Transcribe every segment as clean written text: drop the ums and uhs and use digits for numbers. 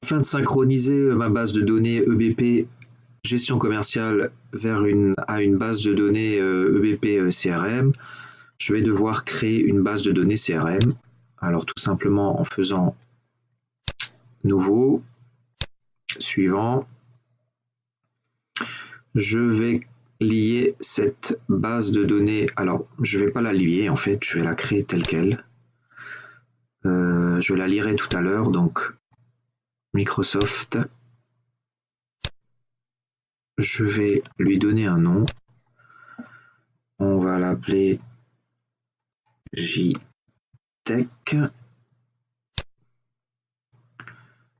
Afin de synchroniser ma base de données EBP gestion commerciale vers une base de données EBP CRM, je vais devoir créer une base de données CRM. Alors tout simplement en faisant nouveau, suivant, je vais lier cette base de données. Alors je ne vais pas la lier en fait, je vais la créer telle quelle. Je la lierai tout à l'heure, donc Microsoft. Je vais lui donner un nom. On va l'appeler JTech.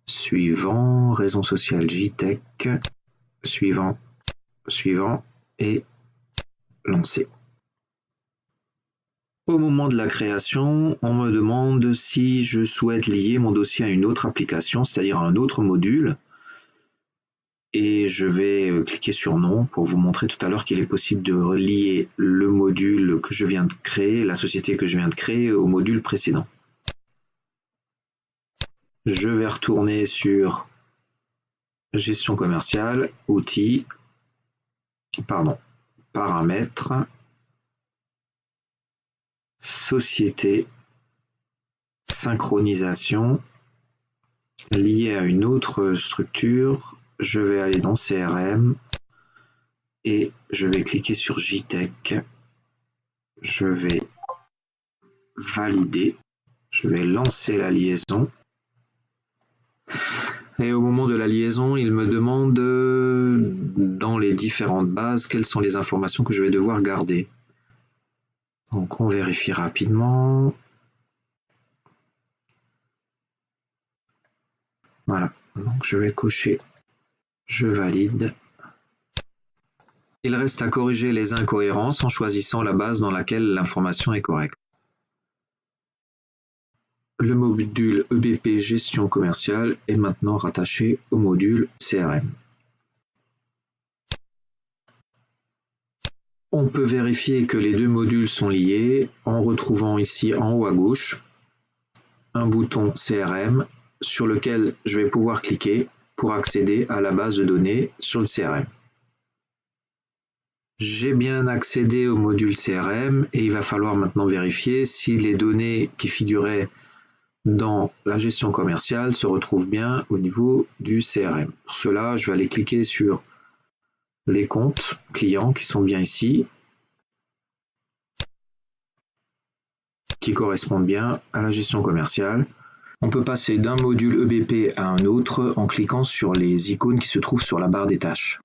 Suivant, raison sociale JTech. Suivant, suivant et lancer. Au moment de la création, on me demande si je souhaite lier mon dossier à une autre application, c'est-à-dire à un autre module. Et je vais cliquer sur non pour vous montrer tout à l'heure qu'il est possible de relier le module que je viens de créer, la société que je viens de créer, au module précédent. Je vais retourner sur gestion commerciale, outils, paramètres, société, synchronisation, lié à une autre structure. Je vais aller dans CRM et je vais cliquer sur JTech. Je vais valider. Je vais lancer la liaison. Et au moment de la liaison, il me demande dans les différentes bases quelles sont les informations que je vais devoir garder. Donc on vérifie rapidement. Voilà, donc je vais cocher je valide. Il reste à corriger les incohérences en choisissant la base dans laquelle l'information est correcte. Le module EBP gestion commerciale est maintenant rattaché au module CRM. On peut vérifier que les deux modules sont liés en retrouvant ici en haut à gauche un bouton CRM sur lequel je vais pouvoir cliquer pour accéder à la base de données sur le CRM. J'ai bien accédé au module CRM et il va falloir maintenant vérifier si les données qui figuraient dans la gestion commerciale se retrouvent bien au niveau du CRM. Pour cela, je vais aller cliquer sur les comptes clients qui sont bien ici, qui correspondent bien à la gestion commerciale. On peut passer d'un module EBP à un autre en cliquant sur les icônes qui se trouvent sur la barre des tâches.